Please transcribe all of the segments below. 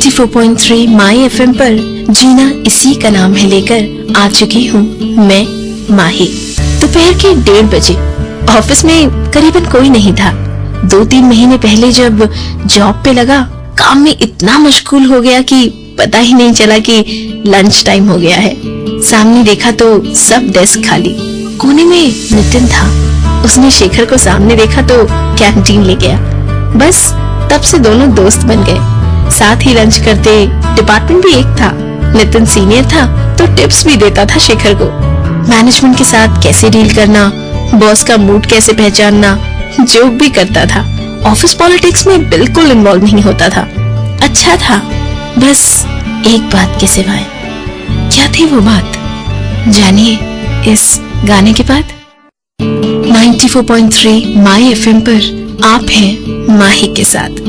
94.3 माई FM पर जीना इसी का नाम है लेकर आ चुकी हूँ मैं माही। दोपहर के 1:30 बजे ऑफिस में करीबन कोई नहीं था। 2-3 महीने पहले जब जॉब पे लगा, काम में इतना मशगूल हो गया कि पता ही नहीं चला कि लंच टाइम हो गया है। सामने देखा तो सब डेस्क खाली। कोने में नितिन था। उसने शेखर को सामने देखा तो कैंटीन ले गया। बस तब से दोनों दोस्त बन गए। साथ ही लंच करते। डिपार्टमेंट भी एक था। नितिन सीनियर था तो टिप्स भी देता था शेखर को। मैनेजमेंट के साथ कैसे डील करना, बॉस का मूड कैसे पहचानना, जोक भी करता था। ऑफिस पॉलिटिक्स में बिल्कुल इन्वॉल्व नहीं होता था। अच्छा था, बस एक बात के सिवाय। क्या थी वो बात, जानिए इस गाने के बाद। 94.3 माई एफएम पर आप हैं माही के साथ।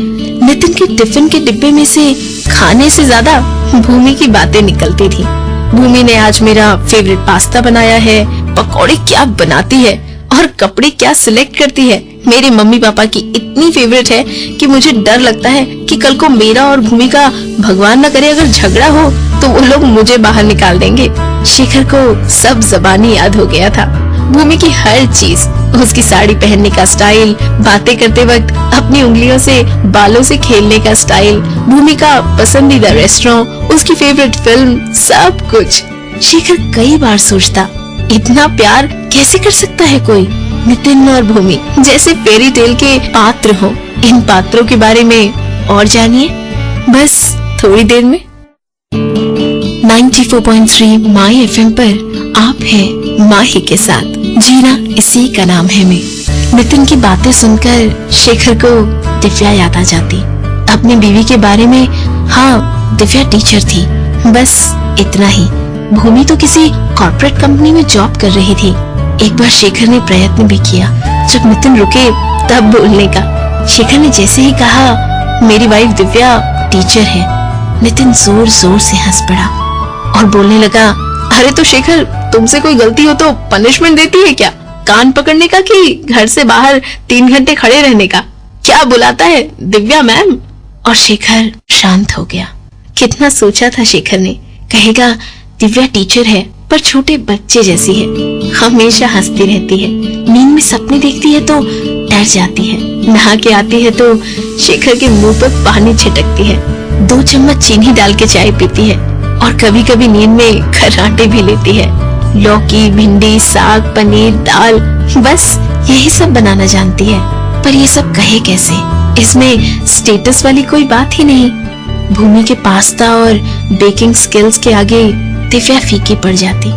नितिन के टिफिन के डिब्बे में से खाने से ज्यादा भूमि की बातें निकलती थी। भूमि ने आज मेरा फेवरेट पास्ता बनाया है, पकौड़े क्या बनाती है और कपड़े क्या सिलेक्ट करती है। मेरे मम्मी पापा की इतनी फेवरेट है कि मुझे डर लगता है कि कल को मेरा और भूमि का भगवान न करे अगर झगड़ा हो तो वो लोग मुझे बाहर निकाल देंगे। शेखर को सब जबानी याद हो गया था। भूमि की हर चीज, उसकी साड़ी पहनने का स्टाइल, बातें करते वक्त अपनी उंगलियों से बालों से खेलने का स्टाइल, भूमि का पसंदीदा रेस्टोरेंट, उसकी फेवरेट फिल्म, सब कुछ। शेखर कई बार सोचता, इतना प्यार कैसे कर सकता है कोई। नितिन और भूमि जैसे फेरी टेल के पात्र हो। इन पात्रों के बारे में और जानिए बस थोड़ी देर में। 94.3 माई एफएम पर आप हैं माही के साथ। जीना इसी का नाम है मैं। नितिन की बातें सुनकर शेखर को दिव्या याद आ जाती। अपनी बीवी के बारे में, हाँ दिव्या टीचर थी, बस इतना ही। भूमि तो किसी कॉर्पोरेट कंपनी में जॉब कर रही थी। एक बार शेखर ने प्रयत्न भी किया, जब नितिन रुके तब बोलने का। शेखर ने जैसे ही कहा मेरी वाइफ दिव्या टीचर है, नितिन जोर जोर से हंस पड़ा और बोलने लगा, अरे तो शेखर तुमसे कोई गलती हो तो पनिशमेंट देती है क्या? कान पकड़ने का कि घर से बाहर 3 घंटे खड़े रहने का? क्या बुलाता है दिव्या मैम? और शेखर शांत हो गया। कितना सोचा था शेखर ने, कहेगा दिव्या टीचर है पर छोटे बच्चे जैसी है, हमेशा हंसती रहती है, नींद में सपने देखती है तो डर जाती है, नहा के आती है तो शेखर के मुंह पर पानी छिटकती है, 2 चम्मच चीनी डाल के चाय पीती है और कभी कभी नींद में खर्राटे भी लेती है। लौकी, भिंडी, साग, पनीर, दाल, बस यही सब बनाना जानती है। पर ये सब कहे कैसे? इसमें स्टेटस वाली कोई बात ही नहीं। भूमि के पास्ता और बेकिंग स्किल्स के आगे दिव्या फीकी पड़ जाती।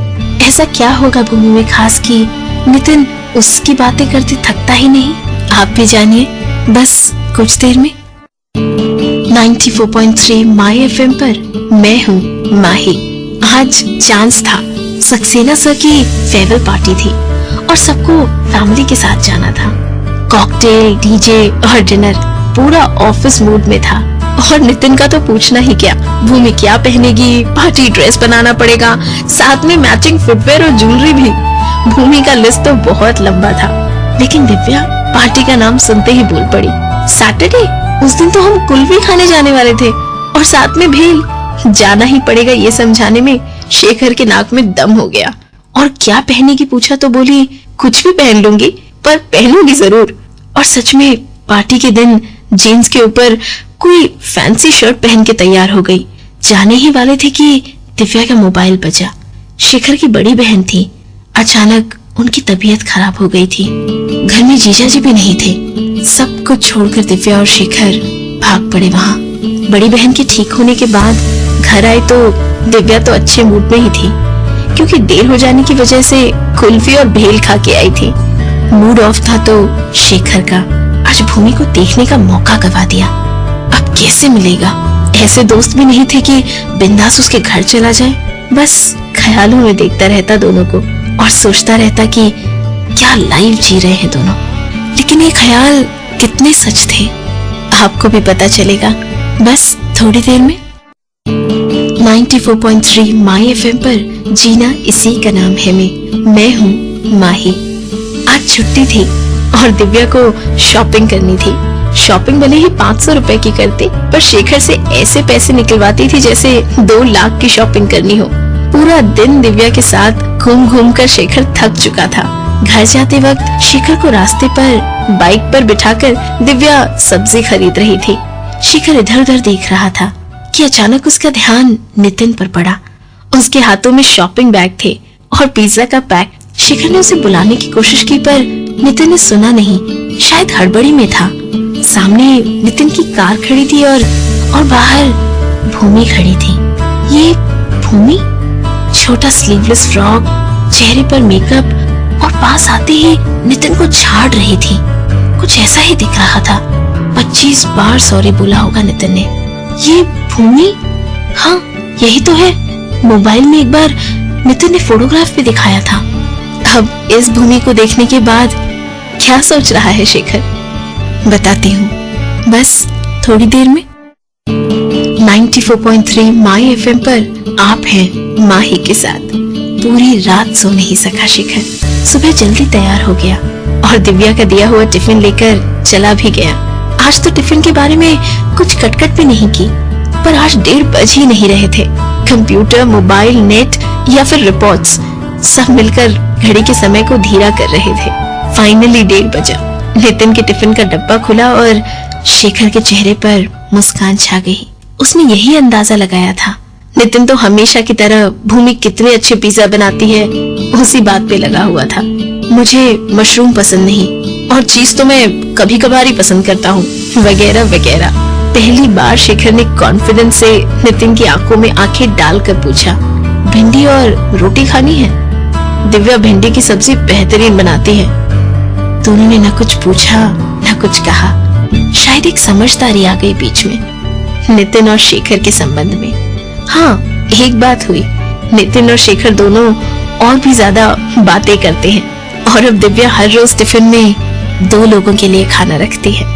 ऐसा क्या होगा भूमि में खास कि नितिन उसकी बातें करते थकता ही नहीं? आप भी जानिए बस कुछ देर में। 94.3 माई एफएम पर मैं हूँ माही। आज चांस था, सक्सेना सर की फेयरवेल पार्टी थी और सबको फैमिली के साथ जाना था। कॉकटेल, डीजे और डिनर, पूरा ऑफिस मूड में था। और नितिन का तो पूछना ही क्या, भूमि क्या पहनेगी, पार्टी ड्रेस बनाना पड़ेगा, साथ में मैचिंग फुटवेयर और ज्वेलरी भी। भूमि का लिस्ट तो बहुत लंबा था, लेकिन दिव्या पार्टी का नाम सुनते ही बोल पड़ी। सैटरडे, उस दिन तो हम कुल्फी खाने जाने वाले थे और साथ में भेल। जाना ही पड़ेगा ये समझाने में शेखर के नाक में दम हो गया। और क्या पहनेगी पूछा तो बोली कुछ भी पहन लूंगी, पर पहनूंगी जरूर। और सच में पार्टी के दिन जीन्स के ऊपर कोई फैंसी शर्ट पहन के तैयार हो गई। जाने ही वाले थे कि दिव्या का मोबाइल बजा। शेखर की बड़ी बहन थी। अचानक उनकी तबीयत खराब हो गई थी। घर में जीजा जी भी नहीं थे। सब कुछ छोड़कर दिव्या और शेखर भाग पड़े वहां। बड़ी बहन के ठीक होने के बाद घर आए तो दिव्या तो अच्छे मूड में ही थी, क्योंकि देर हो जाने की वजह से कुल्फी और भेल खा के आई थी। मूड ऑफ था तो शेखर का। आज भूमि को देखने का मौका गवा दिया। अब कैसे मिलेगा? ऐसे दोस्त भी नहीं थे कि बिंदास उसके घर चला जाए। बस ख्यालों में देखता रहता दोनों को और सोचता रहता कि क्या लाइफ जी रहे हैं दोनों। लेकिन ये ख्याल कितने सच थे आपको भी पता चलेगा बस थोड़ी देर में। 94.3 माई एफएम पर जीना इसी का नाम है मैं हूँ माही। आज छुट्टी थी और दिव्या को शॉपिंग करनी थी। शॉपिंग भले ही 500 रुपए की करती, पर शेखर से ऐसे पैसे निकलवाती थी जैसे 2 लाख की शॉपिंग करनी हो। पूरा दिन दिव्या के साथ घूम घूम कर शेखर थक चुका था। घर जाते वक्त शेखर को रास्ते पर बाइक पर बिठाकर दिव्या सब्जी खरीद रही थी। शेखर इधर उधर देख रहा था कि अचानक उसका ध्यान नितिन पर पड़ा। उसके हाथों में शॉपिंग बैग थे और पिज्जा का पैक। शेखर ने उसे बुलाने की कोशिश की, पर नितिन ने सुना नहीं, शायद हड़बड़ी में था। सामने नितिन की कार खड़ी थी और बाहर भूमि खड़ी थी। ये भूमि, छोटा स्लीवलेस फ्रॉक, चेहरे पर मेकअप और पास आते ही नितिन को झाड़ रही थी। कुछ ऐसा ही दिख रहा था। 25 बार सॉरी बोला होगा नितिन ने। ये भूमि, हाँ यही तो है। मोबाइल में एक बार नितिन ने फोटोग्राफ भी दिखाया था। अब इस भूमि को देखने के बाद क्या सोच रहा है शेखर, बताती हूँ बस थोड़ी देर में। 94.3 माई एफएम पर आप हैं माही के साथ। पूरी रात सो नहीं सका शेखर। सुबह जल्दी तैयार हो गया और दिव्या का दिया हुआ टिफिन लेकर चला भी गया। आज तो टिफिन के बारे में कुछ कटकट भी नहीं की, पर आज 1:30 बज ही नहीं रहे थे। कंप्यूटर, मोबाइल, नेट या फिर रिपोर्ट्स सब मिलकर घड़ी के समय को धीरा कर रहे थे। फाइनली 1:30 बजा। नितिन के टिफिन का डब्बा खुला और शेखर के चेहरे पर मुस्कान छा गई। उसने यही अंदाजा लगाया था, नितिन तो हमेशा की तरह भूमि कितने अच्छे पिज्जा बनाती है उसी बात पे लगा हुआ था। मुझे मशरूम पसंद नहीं और चीज तो मैं कभी कभार ही पसंद करता हूँ, वगैरह वगैरह। पहली बार शेखर ने कॉन्फिडेंस से नितिन की आंखों में आंखें डालकर पूछा, भिंडी और रोटी खानी है? दिव्या भिंडी की सब्जी बेहतरीन बनाती है। दोनों ने न कुछ पूछा न कुछ कहा। शायद एक समझदारी आ गई बीच में नितिन और शेखर के संबंध में। हाँ, एक बात हुई, नितिन और शेखर दोनों और भी ज्यादा बातें करते हैं और अब दिव्या हर रोज टिफिन में 2 लोगों के लिए खाना रखती है।